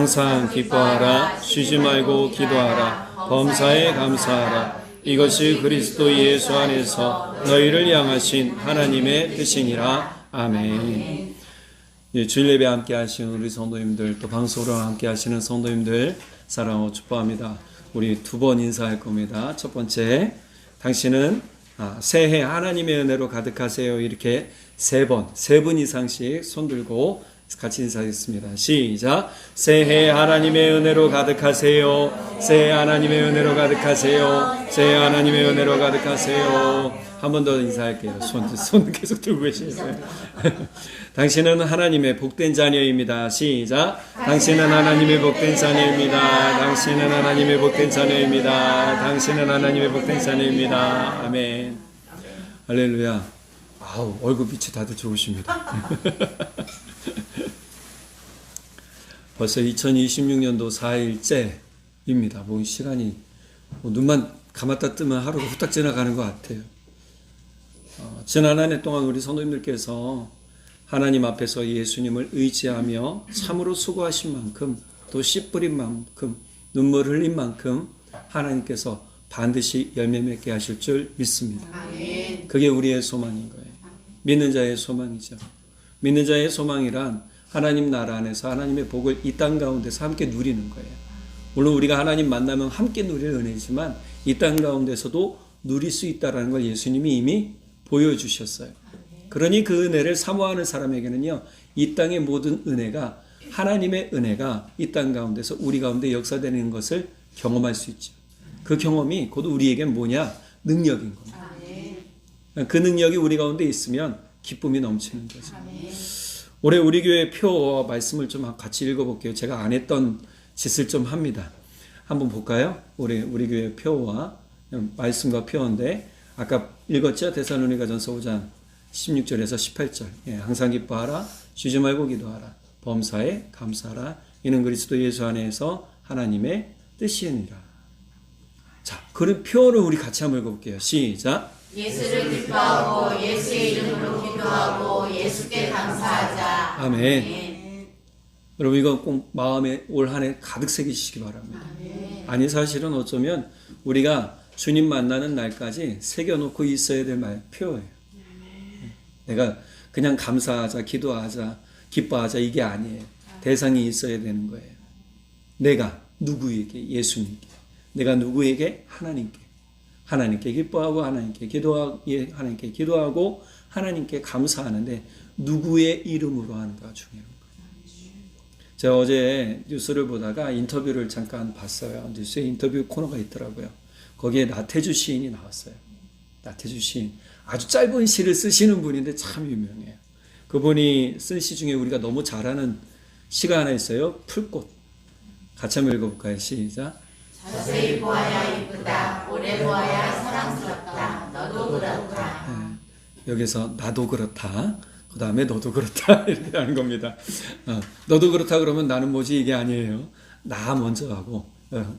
항상 기뻐하라. 쉬지 말고 기도하라. 범사에 감사하라. 이것이 그리스도 예수 안에서 너희를 향하신 하나님의 뜻이니라. 아멘. 주일 예배 함께 하시는 우리 성도님들, 또 방송으로 함께 하시는 성도님들 사랑하고 축복합니다. 우리 두 번 인사할 겁니다. 첫 번째, 당신은 새해 하나님의 은혜로 가득하세요. 이렇게 세 분 이상씩 손 들고 같이 인사하겠습니다. 시작. 새해 하나님의 은혜로 가득하세요. 새해 하나님의 은혜로 가득하세요. 새해 하나님의 은혜로 가득하세요. 한 번 더 인사할게요. 손 계속 들고 계시겠어요? 당신은 하나님의 복된 자녀입니다. 시작. 당신은 하나님의 복된 자녀입니다. 당신은 하나님의 복된 자녀입니다. 당신은 하나님의 복된 자녀입니다. 아멘. 할렐루야. 아우, 얼굴 빛이 다들 좋으십니다. 벌써 2026년도 4일째입니다. 뭐 시간이 눈만 감았다 뜨면 하루가 후딱 지나가는 것 같아요. 지난 한 해 동안 우리 성도님들께서 하나님 앞에서 예수님을 의지하며 참으로 수고하신 만큼, 또 씨 뿌린 만큼, 눈물 흘린 만큼 하나님께서 반드시 열매 맺게 하실 줄 믿습니다. 그게 우리의 소망인 거예요. 믿는 자의 소망이죠. 믿는 자의 소망이란 하나님 나라 안에서 하나님의 복을 이 땅 가운데서 함께 누리는 거예요. 물론 우리가 하나님 만나면 함께 누릴 은혜지만 이 땅 가운데서도 누릴 수 있다는 걸 예수님이 이미 보여주셨어요. 그러니 그 은혜를 사모하는 사람에게는요, 이 땅의 모든 은혜가, 하나님의 은혜가 이 땅 가운데서 우리 가운데 역사되는 것을 경험할 수 있죠. 그 경험이 곧 우리에겐 뭐냐? 능력인 겁니다. 그 능력이 우리 가운데 있으면 기쁨이 넘치는 거죠. 올해 우리 교회 표 말씀을 좀 같이 읽어볼게요. 제가 안 했던 짓을 좀 합니다. 한번 볼까요? 우리 교회 표와 말씀과 표인데, 아까 읽었죠? 데살로니가전서 5장 16절에서 18절. 항상 기뻐하라. 쉬지 말고 기도하라. 범사에 감사하라. 이는 그리스도 예수 안에서 하나님의 뜻이니라. 자, 그 표를 우리 같이 한번 읽어볼게요. 시작. 예수를 기뻐하고 예수의 이름으로 기도하고 예수께 감사하자. 아멘. 여러분, 이거 꼭 마음에 올 한 해 가득 새기시기 바랍니다. 아니, 사실은 어쩌면 우리가 주님 만나는 날까지 새겨놓고 있어야 될 표예요. 내가 그냥 감사하자, 기도하자, 기뻐하자 이게 아니에요. 대상이 있어야 되는 거예요. 내가 누구에게? 예수님께. 내가 누구에게? 하나님께. 하나님께 기뻐하고 하나님께 기도하고 하나님께 감사하는데 누구의 이름으로 하는가 중요한 거예요. 제가 어제 뉴스를 보다가 인터뷰를 잠깐 봤어요. 뉴스에 인터뷰 코너가 있더라고요. 거기에 나태주 시인이 나왔어요. 나태주 시인. 아주 짧은 시를 쓰시는 분인데 참 유명해요. 그분이 쓴 시 중에 우리가 너무 잘 아는 시가 하나 있어요. 풀꽃. 같이 한번 읽어볼까요? 시작. 자세히 보아야 이쁘다. 오래 보아야 사랑스럽다. 너도 그렇다. 여기서 나도 그렇다. 그 다음에 너도 그렇다. 이렇게 하는 겁니다. 너도 그렇다 그러면 나는 뭐지? 이게 아니에요. 나 먼저 하고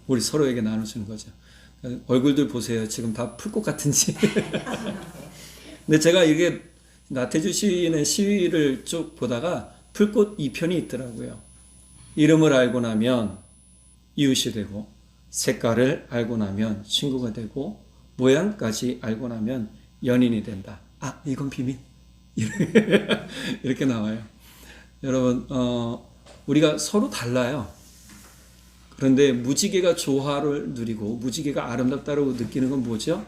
우리 서로에게 나눠주는 거죠. 얼굴들 보세요. 지금 다 풀꽃 같은지. 근데 제가 이게 나태주 시인의 시를 쭉 보다가 풀꽃 2편이 있더라고요. 이름을 알고 나면 이웃이 되고, 색깔을 알고 나면 친구가 되고, 모양까지 알고 나면 연인이 된다. 아, 이건 비밀. 이렇게 나와요. 여러분, 우리가 서로 달라요. 그런데 무지개가 조화를 누리고 무지개가 아름답다고 느끼는 건 뭐죠?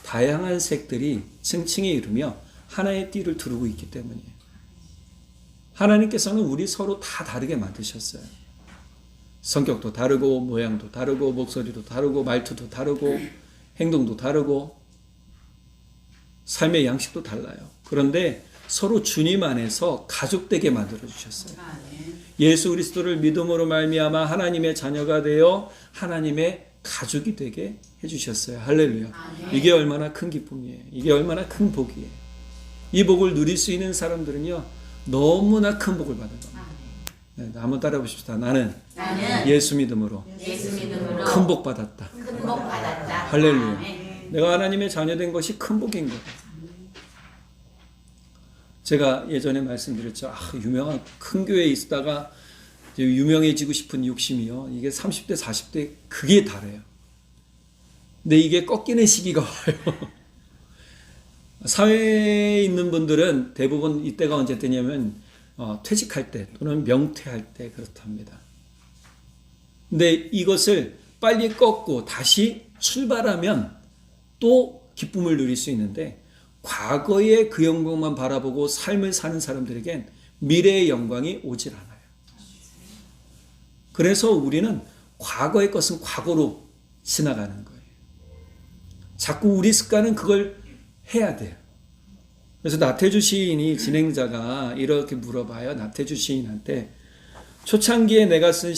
다양한 색들이 층층이 이루며 하나의 띠를 두르고 있기 때문이에요. 하나님께서는 우리 서로 다 다르게 만드셨어요. 성격도 다르고 모양도 다르고 목소리도 다르고 말투도 다르고 행동도 다르고 삶의 양식도 달라요. 그런데 서로 주님 안에서 가족되게 만들어주셨어요. 예수 그리스도를 믿음으로 말미암아 하나님의 자녀가 되어 하나님의 가족이 되게 해주셨어요. 할렐루야. 이게 얼마나 큰 기쁨이에요. 이게 얼마나 큰 복이에요. 이 복을 누릴 수 있는 사람들은요, 너무나 큰 복을 받은 겁니다. 네, 한번 따라 보십시다. 나는 예수 믿음으로 큰 복 받았다. 할렐루야. 내가 하나님의 자녀된 것이 큰 복인 거예요. 제가 예전에 말씀드렸죠. 유명한 큰 교회에 있다가 유명해지고 싶은 욕심이요. 이게 30대, 40대 그게 다래요. 근데 이게 꺾이는 시기가 와요. 사회에 있는 분들은 대부분 이때가 언제 때냐면 퇴직할 때 또는 명퇴할 때 그렇답니다. 근데 이것을 빨리 꺾고 다시 출발하면 또 기쁨을 누릴 수 있는데 과거의 그 영광만 바라보고 삶을 사는 사람들에겐 미래의 영광이 오질 않아요. 그래서 우리는 과거의 것은 과거로 지나가는 거예요. 자꾸 우리 습관은 그걸 해야 돼요. 그래서 나태주 시인이 진행자가 이렇게 물어봐요. 나태주 시인한테 초창기에 쓴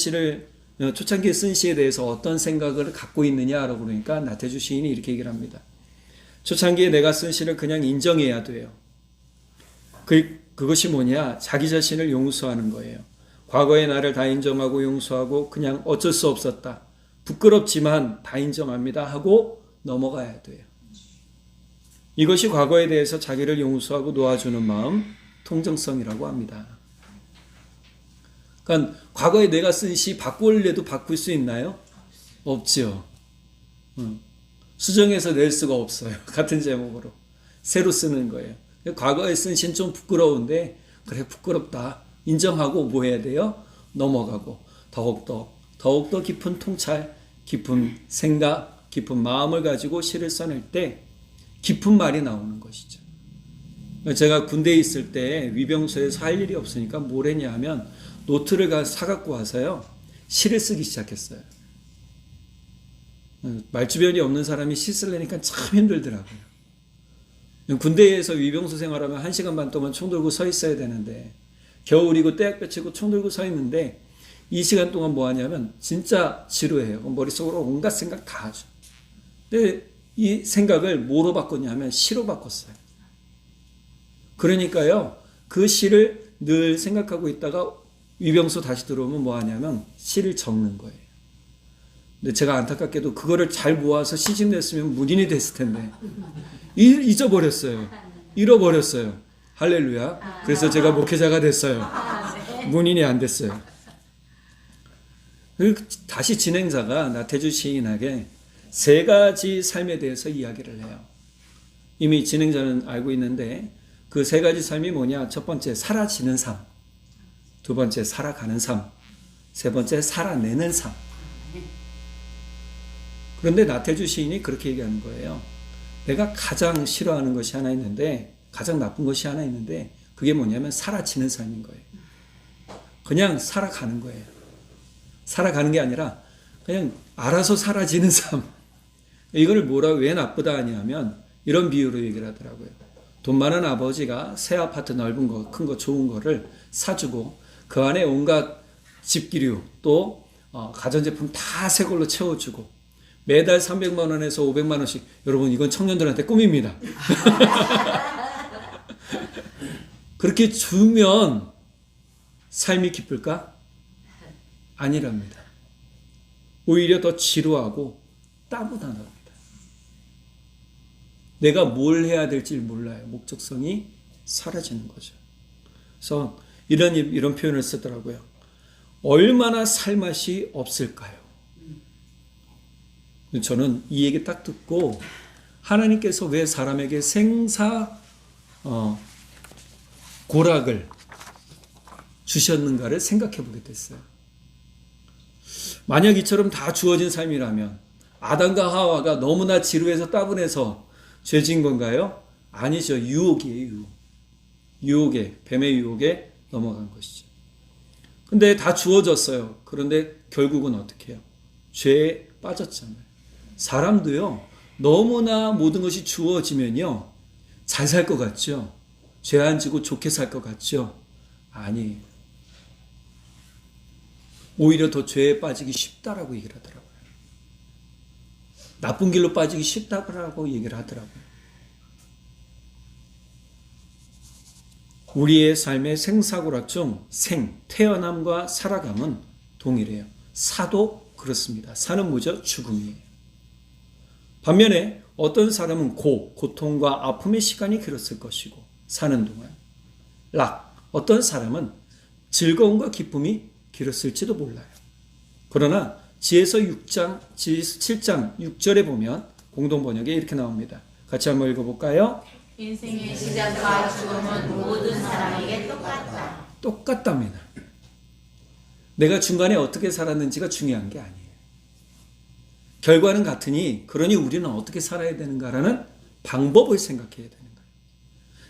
시에 대해서 어떤 생각을 갖고 있느냐라고 그러니까 나태주 시인이 이렇게 얘기를 합니다. 초창기에 내가 쓴 시를 그냥 인정해야 돼요. 그것이 뭐냐? 자기 자신을 용서하는 거예요. 과거의 나를 다 인정하고 용서하고 그냥 어쩔 수 없었다. 부끄럽지만 다 인정합니다 하고 넘어가야 돼요. 이것이 과거에 대해서 자기를 용서하고 놓아주는 마음, 통정성이라고 합니다. 그러니까 과거에 내가 쓴 시 바꿀래도 바꿀 수 있나요? 없죠. 수정해서 낼 수가 없어요. 같은 제목으로. 새로 쓰는 거예요. 과거에 쓴 시는 좀 부끄러운데 그래 부끄럽다. 인정하고 뭐 해야 돼요? 넘어가고 더욱더 깊은 통찰, 깊은 생각, 깊은 마음을 가지고 시를 써낼 때 깊은 말이 나오는 것이죠. 제가 군대에 있을 때 위병소에서 할 일이 없으니까 뭘 했냐 하면 노트를 사갖고 와서요. 시를 쓰기 시작했어요. 말주변이 없는 사람이 시 쓰려니까 참 힘들더라고요. 군대에서 위병소 생활하면 1시간 반 동안 총 들고 서 있어야 되는데 겨울이고 떼약볕이고 총 들고 서 있는데 이 시간 동안 뭐 하냐면 진짜 지루해요. 머릿속으로 온갖 생각 다 하죠. 근데 이 생각을 뭐로 바꿨냐면 시로 바꿨어요. 그러니까요. 그 시를 늘 생각하고 있다가 위병소 다시 들어오면 뭐 하냐면 시를 적는 거예요. 근데 제가 안타깝게도 그거를 잘 모아서 시집 냈으면 문인이 됐을 텐데 잊어버렸어요. 잃어버렸어요. 할렐루야. 그래서 제가 목회자가 됐어요. 문인이 안 됐어요. 다시 진행자가 나태주 시인에게 3가지 삶에 대해서 이야기를 해요. 이미 진행자는 알고 있는데 그 3가지 삶이 뭐냐? 첫 번째, 사라지는 삶. 두 번째, 살아가는 삶. 세 번째, 살아내는 삶. 그런데 나태주 시인이 그렇게 얘기하는 거예요. 내가 가장 싫어하는 것이 하나 있는데, 가장 나쁜 것이 하나 있는데, 그게 뭐냐면 사라지는 삶인 거예요. 그냥 살아가는 거예요. 살아가는 게 아니라 그냥 알아서 사라지는 삶. 이걸 왜 나쁘다 하냐면 이런 비유로 얘기를 하더라고요. 돈 많은 아버지가 새 아파트 넓은 거, 큰 거, 좋은 거를 사주고 그 안에 온갖 집기류 또 가전제품 다 새 걸로 채워주고 매달 300만 원에서 500만 원씩 여러분 이건 청년들한테 꿈입니다. 그렇게 주면 삶이 기쁠까? 아니랍니다. 오히려 더 지루하고 따분하답니다. 내가 뭘 해야 될지 몰라요. 목적성이 사라지는 거죠. 그래서 이런 표현을 쓰더라고요. 얼마나 살맛이 없을까요? 저는 이 얘기 딱 듣고 하나님께서 왜 사람에게 고락을 주셨는가를 생각해 보게 됐어요. 만약 이처럼 다 주어진 삶이라면 아담과 하와가 너무나 지루해서 따분해서 죄진 건가요? 아니죠. 유혹이에요. 뱀의 유혹에 넘어간 것이죠. 근데 다 주어졌어요. 그런데 결국은 어떻게 해요? 죄에 빠졌잖아요. 사람도요, 너무나 모든 것이 주어지면요, 잘 살 것 같죠? 죄 안 지고 좋게 살 것 같죠? 아니에요. 오히려 더 죄에 빠지기 쉽다라고 얘기를 하더라고요. 나쁜 길로 빠지기 쉽다고 얘기를 하더라고요. 우리의 삶의 생사고락 중 태어남과 살아감은 동일해요. 사도 그렇습니다. 사는 뭐죠? 죽음이에요. 반면에 어떤 사람은 고통과 아픔의 시간이 길었을 것이고 사는 동안 어떤 사람은 즐거움과 기쁨이 길었을지도 몰라요. 그러나 지혜서 7장 6절에 보면 공동번역에 이렇게 나옵니다. 같이 한번 읽어볼까요? 인생의 시작과 죽음은 모든 사람에게 똑같다. 똑같답니다. 내가 중간에 어떻게 살았는지가 중요한 게 아니에요. 결과는 같으니 그러니 우리는 어떻게 살아야 되는가라는 방법을 생각해야 되는 거예요.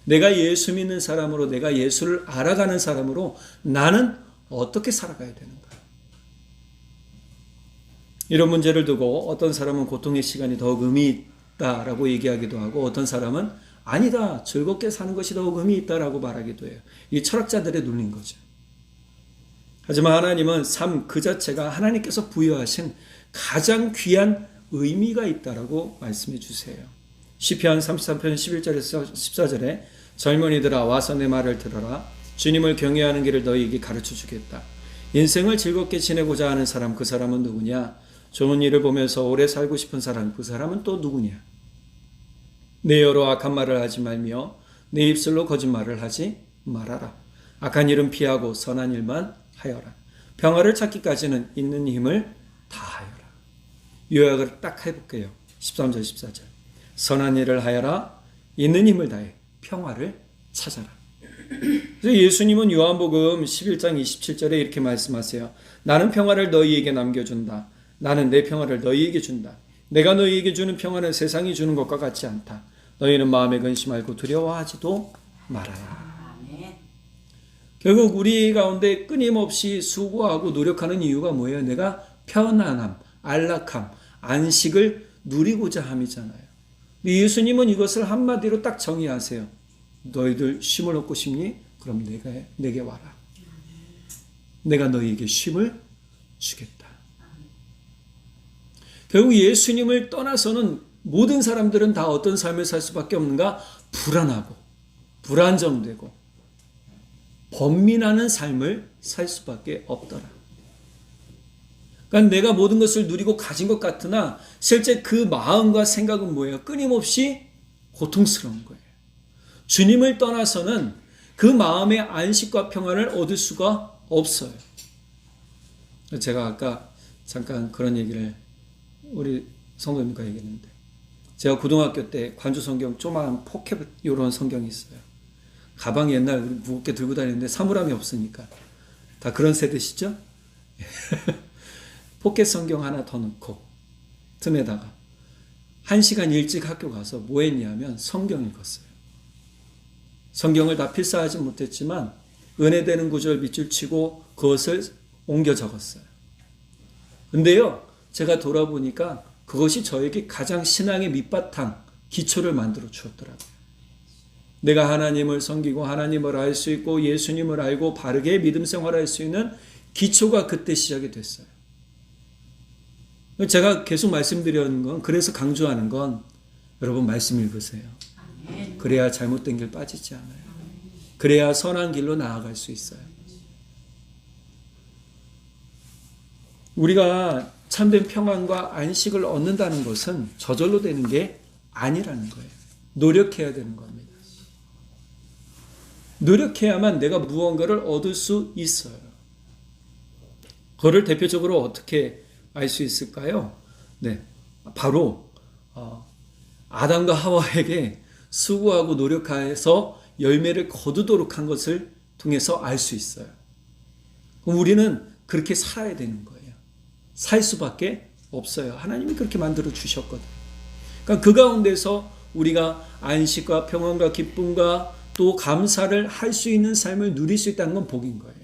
내가 예수 믿는 사람으로, 내가 예수를 알아가는 사람으로 나는 어떻게 살아가야 되는가. 이런 문제를 두고 어떤 사람은 고통의 시간이 더욱 의미 있다라고 얘기하기도 하고, 어떤 사람은 아니다, 즐겁게 사는 것이 더욱 의미 있다라고 말하기도 해요. 이 철학자들의 논리인 거죠. 하지만 하나님은 삶 그 자체가 하나님께서 부여하신 가장 귀한 의미가 있다라고 말씀해 주세요. 시편 33편 11절에서 14절에 젊은이들아 와서 내 말을 들어라. 주님을 경외하는 길을 너희에게 가르쳐 주겠다. 인생을 즐겁게 지내고자 하는 사람, 그 사람은 누구냐? 좋은 일을 보면서 오래 살고 싶은 사람, 그 사람은 또 누구냐? 내 여로 악한 말을 하지 말며 내 입술로 거짓말을 하지 말아라. 악한 일은 피하고 선한 일만 하여라. 평화를 찾기까지는 있는 힘을 다하여라. 요약을 딱 해볼게요. 13절 14절. 선한 일을 하여라. 있는 힘을 다해 평화를 찾아라. 그래서 예수님은 요한복음 11장 27절에 이렇게 말씀하세요. 나는 평화를 너희에게 남겨준다. 나는 내 평화를 너희에게 준다. 내가 너희에게 주는 평화는 세상이 주는 것과 같지 않다. 너희는 마음에 근심 말고 두려워하지도 말아라. 아멘. 결국 우리 가운데 끊임없이 수고하고 노력하는 이유가 뭐예요? 내가 편안함, 안락함, 안식을 누리고자 함이잖아요. 예수님은 이것을 한마디로 딱 정의하세요. 너희들 쉼을 얻고 싶니? 그럼 내게 와라. 내가 너희에게 쉼을 주겠다. 결국 예수님을 떠나서는 모든 사람들은 다 어떤 삶을 살 수밖에 없는가? 불안하고 불안정되고 번민하는 삶을 살 수밖에 없더라. 그러니까 내가 모든 것을 누리고 가진 것 같으나 실제 그 마음과 생각은 뭐예요? 끊임없이 고통스러운 거예요. 주님을 떠나서는 그 마음의 안식과 평안을 얻을 수가 없어요. 제가 아까 잠깐 그런 얘기를 우리 성도님과 얘기했는데, 제가 고등학교 때 관주 성경 조그마한 포켓 이런 성경이 있어요. 가방 옛날 우리 무겁게 들고 다니는데 사물함이 없으니까 다 그런 세대시죠? 포켓 성경 하나 더 넣고 틈에다가 1시간 일찍 학교 가서 뭐 했냐면 성경 읽었어요. 성경을 다 필사하지 못했지만 은혜되는 구절 밑줄 치고 그것을 옮겨 적었어요. 근데요, 제가 돌아보니까 그것이 저에게 가장 신앙의 밑바탕, 기초를 만들어 주었더라고요. 내가 하나님을 섬기고 하나님을 알 수 있고 예수님을 알고 바르게 믿음 생활할 수 있는 기초가 그때 시작이 됐어요. 제가 계속 말씀드리는 건, 그래서 강조하는 건 여러분 말씀 읽으세요. 그래야 잘못된 길 빠지지 않아요. 그래야 선한 길로 나아갈 수 있어요. 우리가 참된 평안과 안식을 얻는다는 것은 저절로 되는 게 아니라는 거예요. 노력해야 되는 겁니다. 노력해야만 내가 무언가를 얻을 수 있어요. 그거를 대표적으로 어떻게 알 수 있을까요? 네, 바로 아담과 하와에게 수고하고 노력해서 열매를 거두도록 한 것을 통해서 알 수 있어요. 그럼 우리는 그렇게 살아야 되는 거예요. 살 수밖에 없어요. 하나님이 그렇게 만들어 주셨거든요. 그러니까 그 가운데서 우리가 안식과 평안과 기쁨과 또 감사를 할 수 있는 삶을 누릴 수 있다는 건 복인 거예요.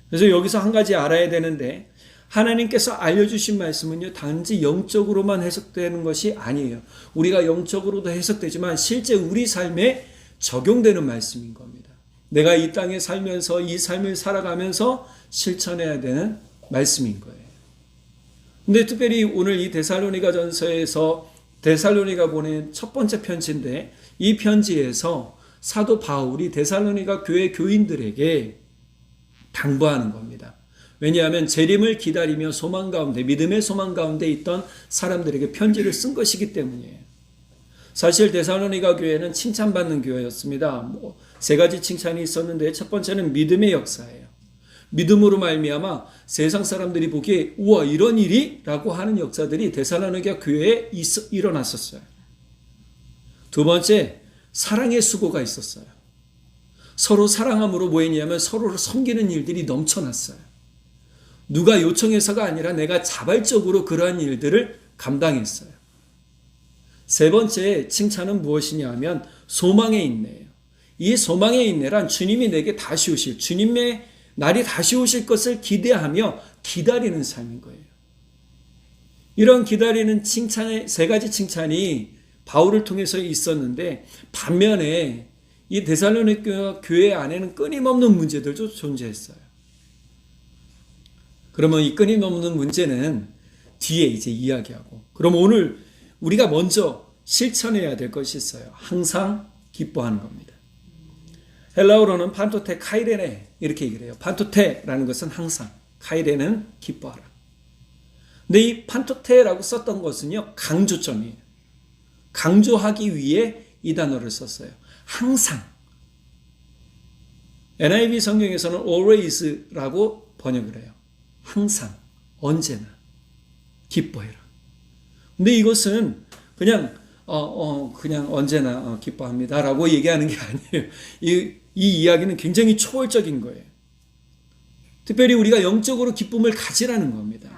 그래서 여기서 한 가지 알아야 되는데, 하나님께서 알려주신 말씀은요, 단지 영적으로만 해석되는 것이 아니에요. 우리가 영적으로도 해석되지만 실제 우리 삶에 적용되는 말씀인 겁니다. 내가 이 땅에 살면서 이 삶을 살아가면서 실천해야 되는 말씀인 거예요. 근데 특별히 오늘 이 데살로니가 전서에서 데살로니가 보낸 첫 번째 편지인데, 이 편지에서 사도 바울이 데살로니가 교회 교인들에게 당부하는 겁니다. 왜냐하면 재림을 기다리며 소망 가운데, 믿음의 소망 가운데 있던 사람들에게 편지를 쓴 것이기 때문이에요. 사실 데살로니가 교회는 칭찬받는 교회였습니다. 세 가지 칭찬이 있었는데 첫 번째는 믿음의 역사예요. 믿음으로 말미암아 세상 사람들이 보기에 우와 이런 일이? 라고 하는 역사들이 데살로니가 교회에 일어났었어요. 두 번째, 사랑의 수고가 있었어요. 서로 사랑함으로 뭐했냐면 서로를 섬기는 일들이 넘쳐났어요. 누가 요청해서가 아니라 내가 자발적으로 그러한 일들을 감당했어요. 세 번째 칭찬은 무엇이냐 하면 소망의 인내예요. 이 소망의 인내란 주님이 내게 다시 오실, 주님의 날이 다시 오실 것을 기대하며 기다리는 삶인 거예요. 이런 기다리는 칭찬의 세 가지 칭찬이 바울을 통해서 있었는데 반면에 이 데살로니가 교회 안에는 끊임없는 문제들도 존재했어요. 그러면 이 끊임없는 문제는 뒤에 이제 이야기하고, 그럼 오늘 우리가 먼저 실천해야 될 것이 있어요. 항상 기뻐하는 겁니다. 헬라어로는 판토테 카이레네 이렇게 얘기를 해요. 판토테라는 것은 항상, 카이레는 기뻐하라. 근데 이 판토테라고 썼던 것은요, 강조점이에요. 강조하기 위해 이 단어를 썼어요. 항상. NIV 성경에서는 always라고 번역을 해요. 항상, 언제나 기뻐해라. 근데 이것은 그냥 언제나 기뻐합니다라고 얘기하는 게 아니에요. 이 이야기는 굉장히 초월적인 거예요. 특별히 우리가 영적으로 기쁨을 가지라는 겁니다.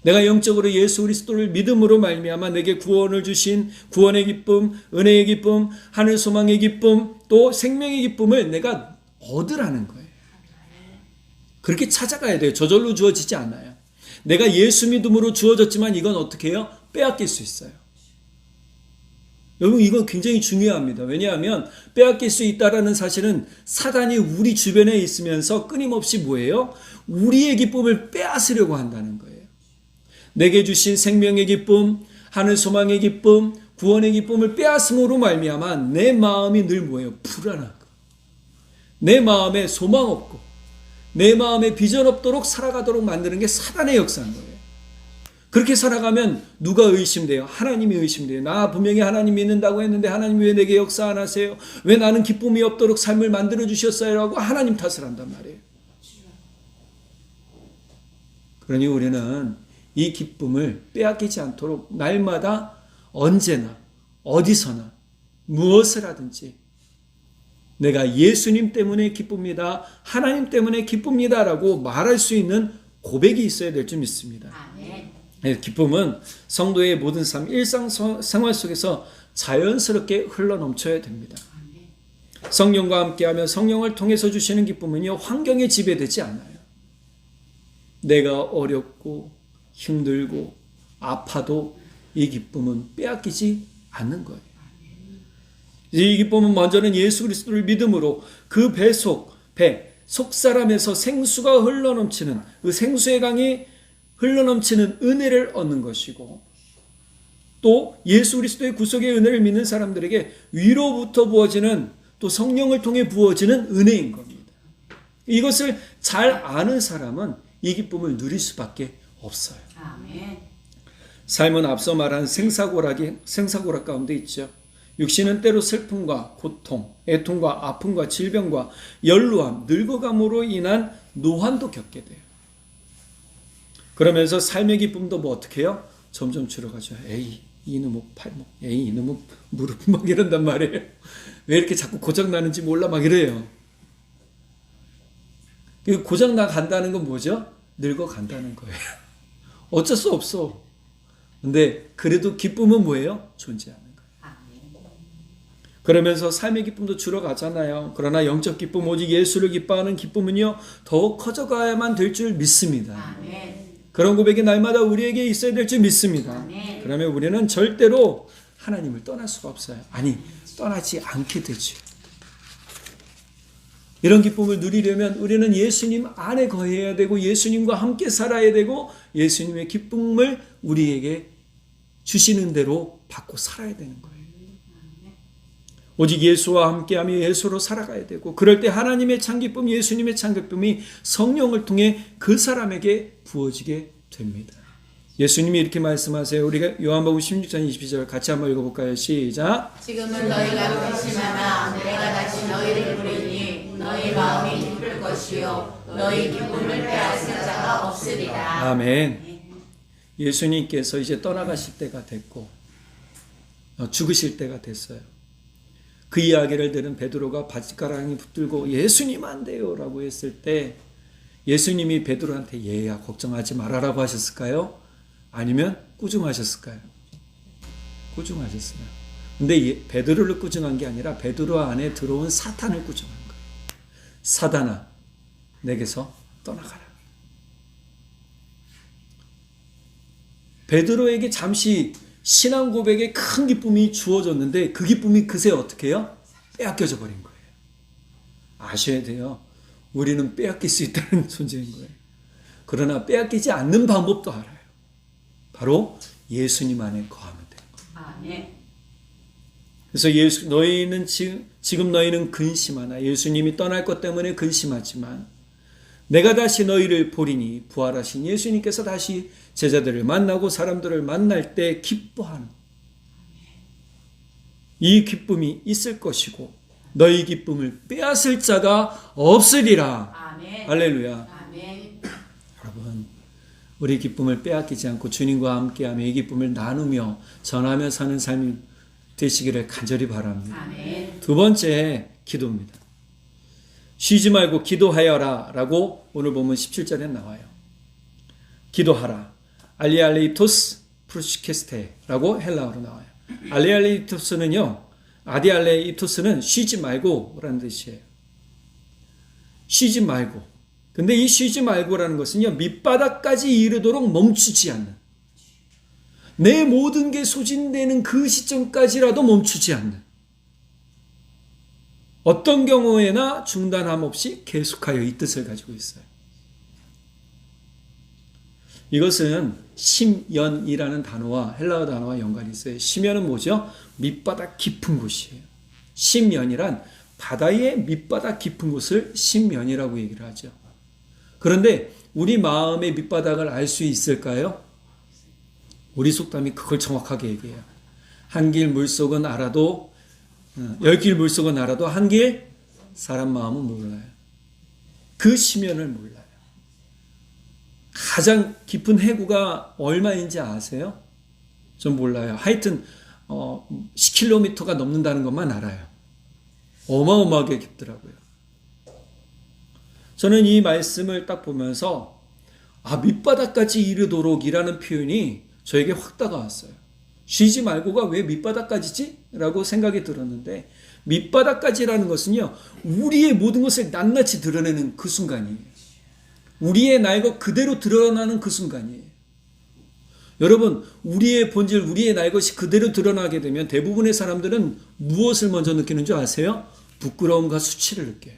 내가 영적으로 예수 그리스도를 믿음으로 말미암아 내게 구원을 주신 구원의 기쁨, 은혜의 기쁨, 하늘 소망의 기쁨, 또 생명의 기쁨을 내가 얻으라는 거예요. 그렇게 찾아가야 돼요. 저절로 주어지지 않아요. 내가 예수 믿음으로 주어졌지만 이건 어떻게 해요? 빼앗길 수 있어요. 여러분 이건 굉장히 중요합니다. 왜냐하면 빼앗길 수 있다는 사실은 사단이 우리 주변에 있으면서 끊임없이 뭐예요? 우리의 기쁨을 빼앗으려고 한다는 거예요. 내게 주신 생명의 기쁨, 하늘 소망의 기쁨, 구원의 기쁨을 빼앗음으로 말미암아 내 마음이 늘 뭐예요? 불안하고 내 마음에 소망 없고 내 마음에 비전 없도록 살아가도록 만드는 게 사단의 역사인 거예요. 그렇게 살아가면 누가 의심돼요? 하나님이 의심돼요. 나 분명히 하나님 믿는다고 했는데 하나님 왜 내게 역사 안 하세요? 왜 나는 기쁨이 없도록 삶을 만들어 주셨어요? 라고 하나님 탓을 한단 말이에요. 그러니 우리는 이 기쁨을 빼앗기지 않도록 날마다 언제나 어디서나 무엇을 하든지 내가 예수님 때문에 기쁩니다. 하나님 때문에 기쁩니다. 라고 말할 수 있는 고백이 있어야 될 줄 믿습니다. 기쁨은 성도의 모든 삶, 일상생활 속에서 자연스럽게 흘러넘쳐야 됩니다. 성령과 함께하며 성령을 통해서 주시는 기쁨은요, 환경에 지배되지 않아요. 내가 어렵고 힘들고 아파도 이 기쁨은 빼앗기지 않는 거예요. 이 기쁨은 먼저는 예수 그리스도를 믿음으로 그 배 속사람에서 생수가 흘러넘치는 그 생수의 강이 흘러넘치는 은혜를 얻는 것이고, 또 예수 그리스도의 구속의 은혜를 믿는 사람들에게 위로부터 부어지는, 또 성령을 통해 부어지는 은혜인 겁니다. 이것을 잘 아는 사람은 이 기쁨을 누릴 수밖에 없어요. 아멘. 삶은 앞서 말한 생사고락 가운데 있죠. 육신은 때로 슬픔과 고통, 애통과 아픔과 질병과 연루함, 늙어감으로 인한 노환도 겪게 돼요. 그러면서 삶의 기쁨도 뭐 어떻게 해요? 점점 줄어가죠. 에이, 이놈의 팔목, 에이, 이놈의 무릎, 막 이런단 말이에요. 왜 이렇게 자꾸 고장나는지 몰라, 막 이래요. 고장나간다는 건 뭐죠? 늙어간다는 거예요. 어쩔 수 없어. 근데 그래도 기쁨은 뭐예요? 존재하는 거예요. 그러면서 삶의 기쁨도 줄어가잖아요. 그러나 영적 기쁨, 오직 예수를 기뻐하는 기쁨은요, 더욱 커져가야만 될 줄 믿습니다. 아멘. 그런 고백이 날마다 우리에게 있어야 될 줄 믿습니다. 아멘. 그러면 우리는 절대로 하나님을 떠날 수가 없어요. 아니, 떠나지 않게 되죠. 이런 기쁨을 누리려면 우리는 예수님 안에 거해야 되고 예수님과 함께 살아야 되고 예수님의 기쁨을 우리에게 주시는 대로 받고 살아야 되는 거예요. 오직 예수와 함께하며 예수로 살아가야 되고, 그럴 때 하나님의 참기쁨, 예수님의 참기쁨이 성령을 통해 그 사람에게 부어지게 됩니다. 예수님이 이렇게 말씀하세요. 우리가 요한복음 16장 22절 같이 한번 읽어볼까요? 시작. 지금은 너희가 근심하나 내가 다시 너희를 부르니 너희 마음이 기쁠 것이요 너희 기쁨을 빼앗을 자가 없으리라. 아멘. 예수님께서 이제 떠나가실 때가 됐고 죽으실 때가 됐어요. 그 이야기를 들은 베드로가 바짓가랑이 붙들고 예수님 안 돼요 라고 했을 때 예수님이 베드로한테 얘야 걱정하지 말아라고 하셨을까요? 아니면 꾸중하셨을까요? 꾸중하셨어요. 근데 베드로를 꾸중한 게 아니라 베드로 안에 들어온 사탄을 꾸중한 거예요. 사탄아 내게서 떠나가라. 베드로에게 잠시 신앙 고백에 큰 기쁨이 주어졌는데 그 기쁨이 그새 어떻게 해요? 빼앗겨져 버린 거예요. 아셔야 돼요. 우리는 빼앗길 수 있다는 존재인 거예요. 그러나 빼앗기지 않는 방법도 알아요. 바로 예수님 안에 거하면 되는 거예요. 아멘. 그래서 너희는 지금 너희는 근심하나 예수님이 떠날 것 때문에 근심하지만 내가 다시 너희를 보리니 부활하신 예수님께서 다시 제자들을 만나고 사람들을 만날 때 기뻐하는 이 기쁨이 있을 것이고 너희 기쁨을 빼앗을 자가 없으리라. 아멘. 할렐루야. 아멘. 여러분 우리 기쁨을 빼앗기지 않고 주님과 함께하며 이 기쁨을 나누며 전하며 사는 삶이 되시기를 간절히 바랍니다. 아멘. 두 번째 기도입니다. 쉬지 말고 기도하여라 라고 오늘 보면 17절에 나와요. 기도하라. 알리알레이토스 프루시케스테라고 헬라어로 나와요. 알리알레이토스는요. 아디알레이토스는 쉬지 말고 라는 뜻이에요. 쉬지 말고. 근데 이 쉬지 말고라는 것은요. 밑바닥까지 이르도록 멈추지 않는. 내 모든 게 소진되는 그 시점까지라도 멈추지 않는. 어떤 경우에나 중단함 없이 계속하여 이 뜻을 가지고 있어요. 이것은 심연이라는 단어와 헬라어 단어와 연관이 있어요. 심연은 뭐죠? 밑바닥 깊은 곳이에요. 심연이란 바다의 밑바닥 깊은 곳을 심연이라고 얘기를 하죠. 그런데 우리 마음의 밑바닥을 알 수 있을까요? 우리 속담이 그걸 정확하게 얘기해요. 한 길 물속은 알아도 10길 물속은 알아도 한 길 사람 마음은 몰라요. 그 심연을 몰라요. 가장 깊은 해구가 얼마인지 아세요? 전 몰라요. 하여튼 10km가 넘는다는 것만 알아요. 어마어마하게 깊더라고요. 저는 이 말씀을 딱 보면서 밑바닥까지 이르도록이라는 표현이 저에게 확 다가왔어요. 쉬지 말고가 왜 밑바닥까지지? 라고 생각이 들었는데 밑바닥까지라는 것은요. 우리의 모든 것을 낱낱이 드러내는 그 순간이에요. 우리의 나의 것 그대로 드러나는 그 순간이에요. 여러분 우리의 본질 우리의 나의 것이 그대로 드러나게 되면 대부분의 사람들은 무엇을 먼저 느끼는 줄 아세요? 부끄러움과 수치를 느껴요.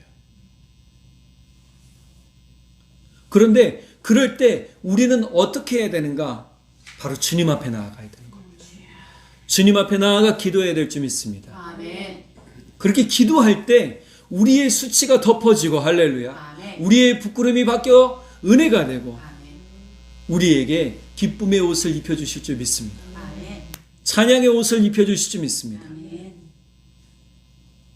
그런데 그럴 때 우리는 어떻게 해야 되는가? 바로 주님 앞에 나아가야 되는 겁니다. 주님 앞에 나아가 기도해야 될 줄 믿습니다. 아멘. 그렇게 기도할 때 우리의 수치가 덮어지고 할렐루야. 아멘. 우리의 부끄러움이 바뀌어 은혜가 되고 아멘. 우리에게 기쁨의 옷을 입혀주실 줄 믿습니다. 아멘. 찬양의 옷을 입혀주실 줄 믿습니다. 아멘.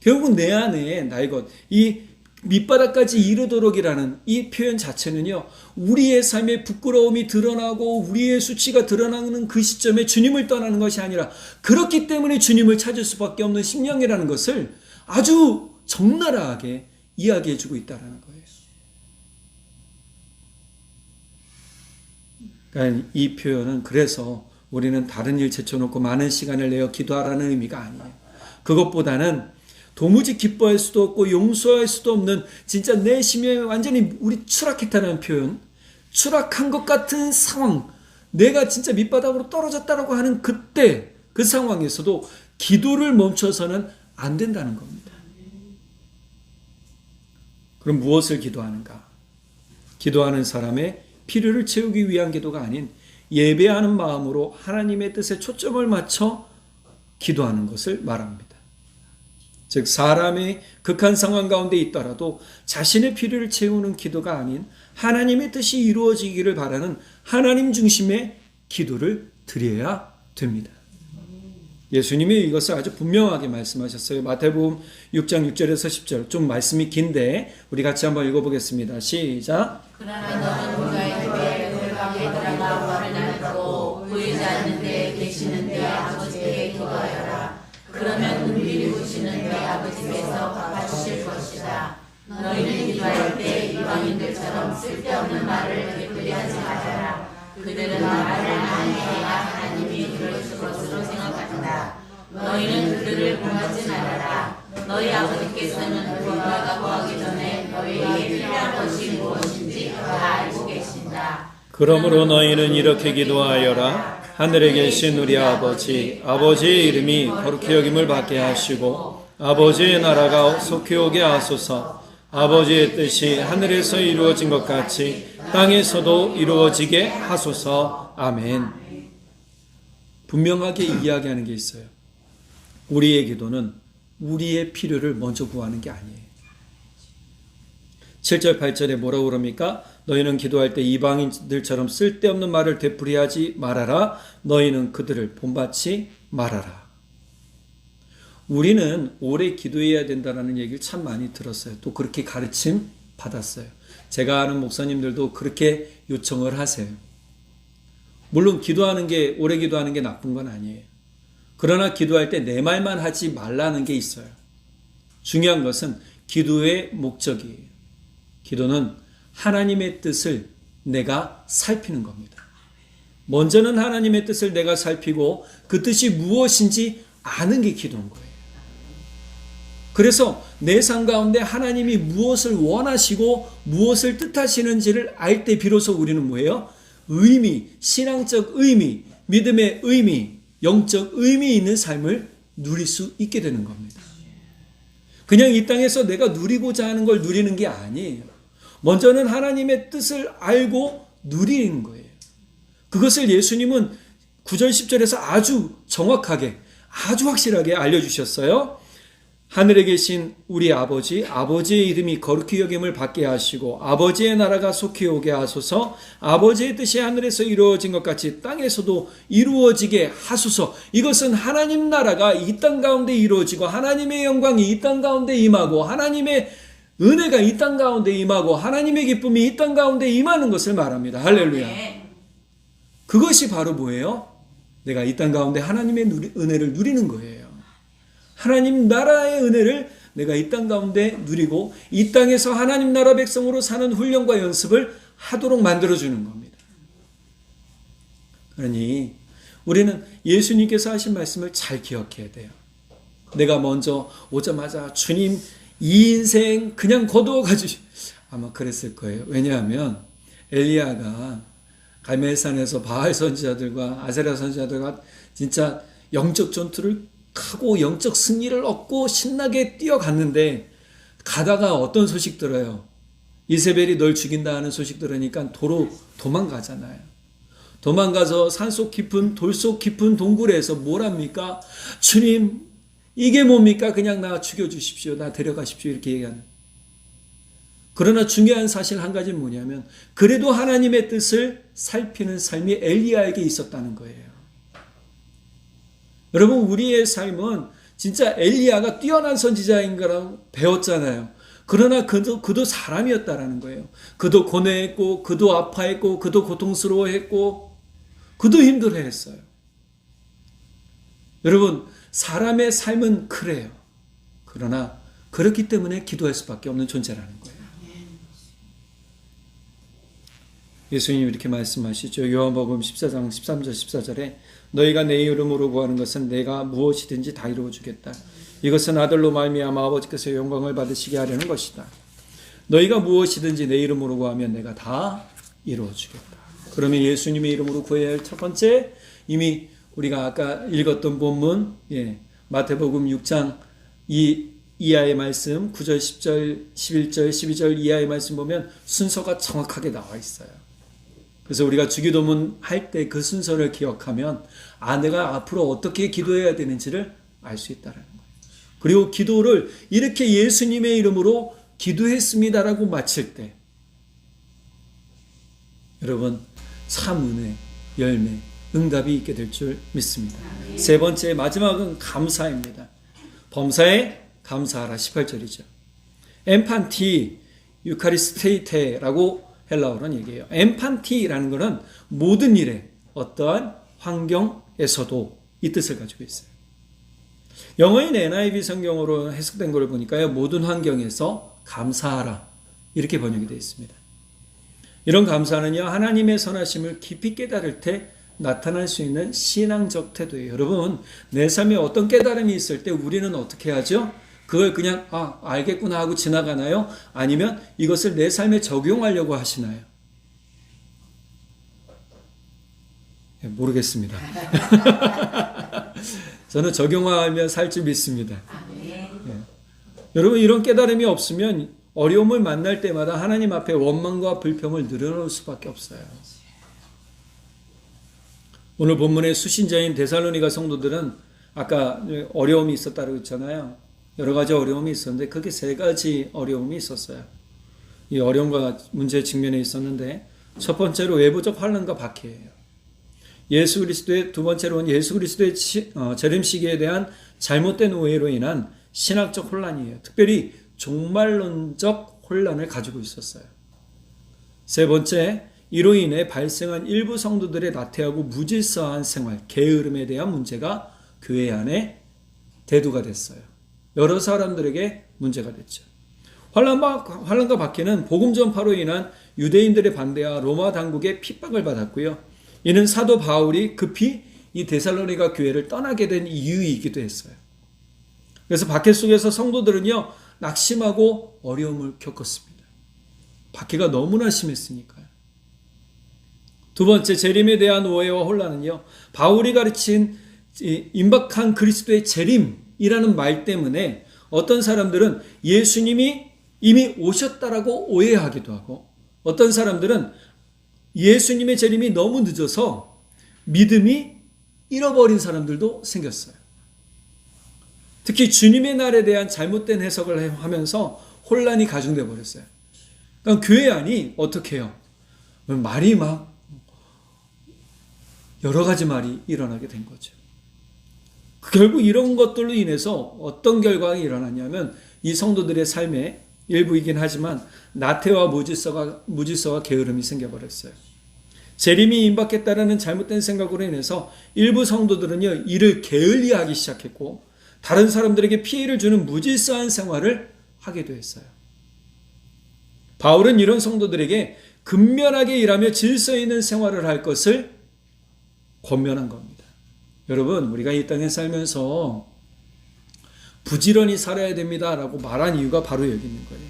결국 내 안에 나의 것, 이 밑바닥까지 이르도록이라는 이 표현 자체는요. 우리의 삶의 부끄러움이 드러나고 우리의 수치가 드러나는 그 시점에 주님을 떠나는 것이 아니라 그렇기 때문에 주님을 찾을 수밖에 없는 심령이라는 것을 아주 적나라하게 이야기해 주고 있다는 거예요. 그러니까 이 표현은 그래서 우리는 다른 일 제쳐놓고 많은 시간을 내어 기도하라는 의미가 아니에요. 그것보다는 도무지 기뻐할 수도 없고 용서할 수도 없는 진짜 내 심령이 완전히 우리 추락했다는 표현, 추락한 것 같은 상황, 내가 진짜 밑바닥으로 떨어졌다라고 하는 그때 그 상황에서도 기도를 멈춰서는 안 된다는 겁니다. 그럼 무엇을 기도하는가? 기도하는 사람의 필요를 채우기 위한 기도가 아닌 예배하는 마음으로 하나님의 뜻에 초점을 맞춰 기도하는 것을 말합니다. 즉 사람의 극한 상황 가운데 있더라도 자신의 필요를 채우는 기도가 아닌 하나님의 뜻이 이루어지기를 바라는 하나님 중심의 기도를 드려야 됩니다. 예수님이 이것을 아주 분명하게 말씀하셨어요. 마태복음 6장 6절에서 10절. 좀 말씀이 긴데 우리 같이 한번 읽어보겠습니다. 시작. 그러나 너는 누가의 집에 돌방에 들어가 war을 닫고 보이지 않는 데에 계시는 내 아버지께 기도하여라. 그러면 은밀히 보시는 내 아버지께서 갚아주실 것이다. 너희는 기도할 때 이방인들처럼 쓸데없는 말을 되풀이하지 말아라. 그들은 말을 하는 내가 하나님이 들어줄 것으로 생각한다. 너희는 그들을 공하지 말아라. 너희 아버지께서는 너희가 구하기 전에 너희에게 필요한 것이 무엇인지 다 알고 계신다. 그러므로 너희는 이렇게 기도하여라. 하늘에 계신 우리 아버지, 아버지의 이름이 거룩히 여김을 받게 하시고 아버지의 나라가 속히 오게 하소서. 아버지의 뜻이 하늘에서 이루어진 것 같이 땅에서도 이루어지게 하소서. 아멘. 분명하게 이야기하는 게 있어요. 우리의 기도는 우리의 필요를 먼저 구하는 게 아니에요. 7절 8절에 뭐라고 그럽니까? 너희는 기도할 때 이방인들처럼 쓸데없는 말을 되풀이하지 말아라. 너희는 그들을 본받지 말아라. 우리는 오래 기도해야 된다는 얘기를 참 많이 들었어요. 또 그렇게 가르침 받았어요. 제가 아는 목사님들도 그렇게 요청을 하세요. 물론 기도하는 게, 오래 기도하는 게 나쁜 건 아니에요. 그러나 기도할 때 내 말만 하지 말라는 게 있어요. 중요한 것은 기도의 목적이에요. 기도는 하나님의 뜻을 내가 살피는 겁니다. 먼저는 하나님의 뜻을 내가 살피고 그 뜻이 무엇인지 아는 게 기도인 거예요. 그래서 내 삶 가운데 하나님이 무엇을 원하시고 무엇을 뜻하시는지를 알 때 비로소 우리는 뭐예요? 의미, 신앙적 의미, 믿음의 의미, 영적 의미 있는 삶을 누릴 수 있게 되는 겁니다. 그냥 이 땅에서 내가 누리고자 하는 걸 누리는 게 아니에요. 먼저는 하나님의 뜻을 알고 누리는 거예요. 그것을 예수님은 9절 10절에서 아주 정확하게, 아주 확실하게 알려주셨어요. 하늘에 계신 우리 아버지, 아버지의 이름이 거룩히 여김을 받게 하시고 아버지의 나라가 속히 오게 하소서. 아버지의 뜻이 하늘에서 이루어진 것 같이 땅에서도 이루어지게 하소서. 이것은 하나님 나라가 이 땅 가운데 이루어지고 하나님의 영광이 이 땅 가운데 임하고 하나님의 은혜가 이 땅 가운데 임하고 하나님의 기쁨이 이 땅 가운데 임하는 것을 말합니다. 할렐루야. 그것이 바로 뭐예요? 내가 이 땅 가운데 하나님의 은혜를 누리는 거예요. 하나님 나라의 은혜를 내가 이 땅 가운데 누리고 이 땅에서 하나님 나라 백성으로 사는 훈련과 연습을 하도록 만들어주는 겁니다. 그러니 우리는 예수님께서 하신 말씀을 잘 기억해야 돼요. 내가 먼저 오자마자 주님 이 인생 그냥 거두어가지고 아마 그랬을 거예요. 왜냐하면 엘리야가 갈멜산에서 바알 선지자들과 아세라 선지자들과 진짜 영적 전투를 하고 영적 승리를 얻고 신나게 뛰어갔는데 가다가 어떤 소식 들어요? 이세벨이 널 죽인다 하는 소식 들으니까 도로 도망가잖아요. 도망가서 산속 깊은 돌속 깊은 동굴에서 뭘 합니까? 주님 이게 뭡니까? 그냥 나 죽여주십시오. 나 데려가십시오. 이렇게 얘기하는. 그러나 중요한 사실 한 가지는 뭐냐면 그래도 하나님의 뜻을 살피는 삶이 엘리야에게 있었다는 거예요. 여러분 우리의 삶은 진짜 엘리야가 뛰어난 선지자인 거라고 배웠잖아요. 그러나 그도 사람이었다라는 거예요. 그도 고뇌했고 그도 아파했고 그도 고통스러워했고 그도 힘들어했어요. 여러분 사람의 삶은 그래요. 그러나 그렇기 때문에 기도할 수밖에 없는 존재라는 거예요. 예수님이 이렇게 말씀하시죠. 요한복음 14장 13절 14절에 너희가 내 이름으로 구하는 것은 내가 무엇이든지 다 이루어주겠다. 이것은 아들로 말미암아 아버지께서 영광을 받으시게 하려는 것이다. 너희가 무엇이든지 내 이름으로 구하면 내가 다 이루어주겠다. 그러면 예수님의 이름으로 구해야 할 첫 번째 이미 우리가 아까 읽었던 본문 마태복음 6장 이하의 말씀 9절 10절 11절 12절 이하의 말씀 보면 순서가 정확하게 나와 있어요. 그래서 우리가 주기도문 할 때 그 순서를 기억하면 내가 앞으로 어떻게 기도해야 되는지를 알 수 있다는 거예요. 그리고 기도를 이렇게 예수님의 이름으로 기도했습니다라고 마칠 때 여러분 참 은혜, 열매, 응답이 있게 될 줄 믿습니다. 세 번째 마지막은 감사입니다. 범사에 감사하라 18절이죠. 엠판티 유카리스테이테라고 헬라어로는 얘기해요. 엠판티라는 것은 모든 일에 어떠한 환경에서도 이 뜻을 가지고 있어요. 영어인 NIV 성경으로 해석된 걸 보니까요. 모든 환경에서 감사하라 이렇게 번역이 되어 있습니다. 이런 감사는요. 하나님의 선하심을 깊이 깨달을 때 나타날 수 있는 신앙적 태도예요. 여러분 내 삶에 어떤 깨달음이 있을 때 우리는 어떻게 하죠? 그걸 그냥 알겠구나 하고 지나가나요? 아니면 이것을 내 삶에 적용하려고 하시나요? 모르겠습니다. 저는 적용하며 살 줄 믿습니다. 여러분 이런 깨달음이 없으면 어려움을 만날 때마다 하나님 앞에 원망과 불평을 늘어놓을 수밖에 없어요. 오늘 본문의 수신자인 데살로니가 성도들은 아까 어려움이 있었다고 했잖아요. 여러 가지 어려움이 있었는데 그게 세 가지 어려움이 있었어요. 이 어려움과 문제에 직면해 있었는데 첫 번째로 외부적 환난과 박해예요. 예수 그리스도의 두 번째로는 예수 그리스도의 재림 시기에 대한 잘못된 오해로 인한 신학적 혼란이에요. 특별히 종말론적 혼란을 가지고 있었어요. 세 번째, 이로 인해 발생한 일부 성도들의 나태하고 무질서한 생활, 게으름에 대한 문제가 교회 안에 대두가 됐어요. 여러 사람들에게 문제가 됐죠. 환란과 박해는 복음 전파로 인한 유대인들의 반대와 로마 당국의 핍박을 받았고요. 이는 사도 바울이 급히 이 데살로니가 교회를 떠나게 된 이유이기도 했어요. 그래서 박해 속에서 성도들은요, 낙심하고 어려움을 겪었습니다. 박해가 너무나 심했으니까요. 두 번째, 재림에 대한 오해와 혼란은요, 바울이 가르친 임박한 그리스도의 재림이라는 말 때문에 어떤 사람들은 예수님이 이미 오셨다라고 오해하기도 하고, 어떤 사람들은 예수님의 재림이 너무 늦어서 믿음이 잃어버린 사람들도 생겼어요. 특히 주님의 날에 대한 잘못된 해석을 하면서 혼란이 가중되어 버렸어요. 그러니까 교회 안이 어떻게 해요? 말이 막 여러 가지 말이 일어나게 된 거죠. 결국 이런 것들로 인해서 어떤 결과가 일어났냐면 이 성도들의 삶의 일부이긴 하지만 나태와 무질서와 게으름이 생겨버렸어요. 재림이 임박했다라는 잘못된 생각으로 인해서 일부 성도들은요, 이를 게을리하기 시작했고 다른 사람들에게 피해를 주는 무질서한 생활을 하게 되었어요. 바울은 이런 성도들에게 근면하게 일하며 질서 있는 생활을 할 것을 권면한 겁니다. 여러분, 우리가 이 땅에 살면서 부지런히 살아야 됩니다라고 말한 이유가 바로 여기 있는 거예요.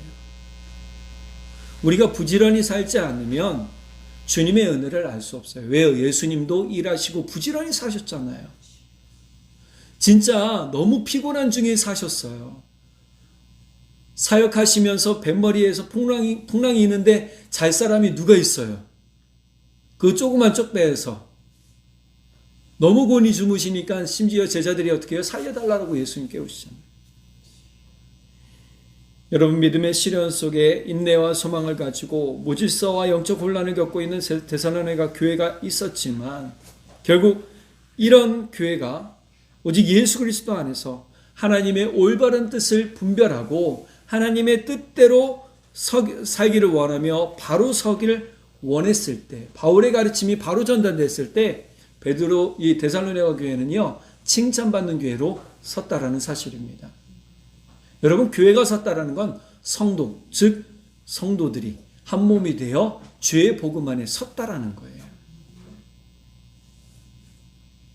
우리가 부지런히 살지 않으면 주님의 은혜를 알 수 없어요. 왜요? 예수님도 일하시고 부지런히 사셨잖아요. 진짜 너무 피곤한 중에 사셨어요. 사역하시면서 뱃머리에서 풍랑이 있는데 잘 사람이 누가 있어요? 그 조그만 쪽배에서 너무 곤히 주무시니까 심지어 제자들이 어떻게 해요? 살려달라고 예수님 깨우시잖아요. 여러분, 믿음의 시련 속에 인내와 소망을 가지고 무질서와 영적 혼란을 겪고 있는 데살로니가 교회가 있었지만 결국 이런 교회가 오직 예수 그리스도 안에서 하나님의 올바른 뜻을 분별하고 하나님의 뜻대로 살기를 원하며 바로 서기를 원했을 때, 바울의 가르침이 바로 전달됐을 때 베드로 이 데살로니가 교회는요, 칭찬받는 교회로 섰다라는 사실입니다. 여러분, 교회가 섰다라는 건 성도, 즉 성도들이 한 몸이 되어 주의 복음 안에 섰다라는 거예요.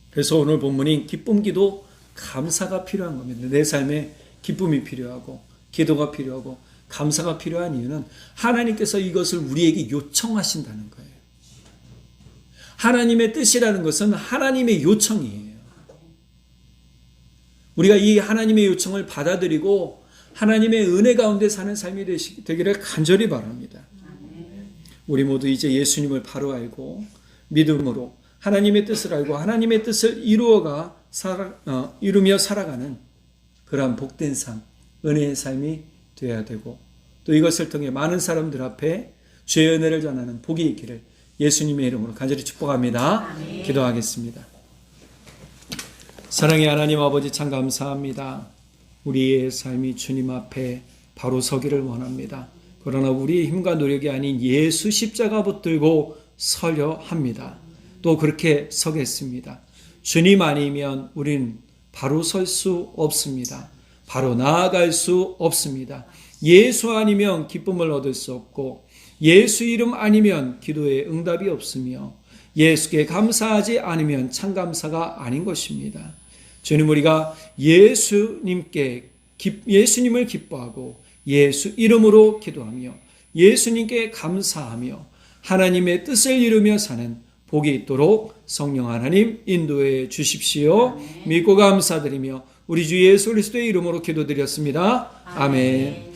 그래서 오늘 본문이 기쁨, 기도, 감사가 필요한 겁니다. 내 삶에 기쁨이 필요하고 기도가 필요하고 감사가 필요한 이유는 하나님께서 이것을 우리에게 요청하신다는 거예요. 하나님의 뜻이라는 것은 하나님의 요청이에요. 우리가 이 하나님의 요청을 받아들이고 하나님의 은혜 가운데 사는 삶이 되기를 간절히 바랍니다. 우리 모두 이제 예수님을 바로 알고 믿음으로 하나님의 뜻을 알고 하나님의 뜻을 이루며 살아가는 그러한 복된 삶, 은혜의 삶이 되어야 되고 또 이것을 통해 많은 사람들 앞에 주의 은혜를 전하는 복이 있기를 예수님의 이름으로 간절히 축복합니다. 기도하겠습니다. 사랑의 하나님 아버지 참 감사합니다. 우리의 삶이 주님 앞에 바로 서기를 원합니다. 그러나 우리의 힘과 노력이 아닌 예수 십자가 붙들고 서려 합니다. 또 그렇게 서겠습니다. 주님 아니면 우린 바로 설 수 없습니다. 바로 나아갈 수 없습니다. 예수 아니면 기쁨을 얻을 수 없고 예수 이름 아니면 기도에 응답이 없으며 예수께 감사하지 않으면 참 감사가 아닌 것입니다. 주님, 우리가 예수님을 기뻐하고 예수 이름으로 기도하며 예수님께 감사하며 하나님의 뜻을 이루며 사는 복이 있도록 성령 하나님 인도해 주십시오. 믿고 감사드리며 우리 주 예수 그리스도의 이름으로 기도드렸습니다. 아멘.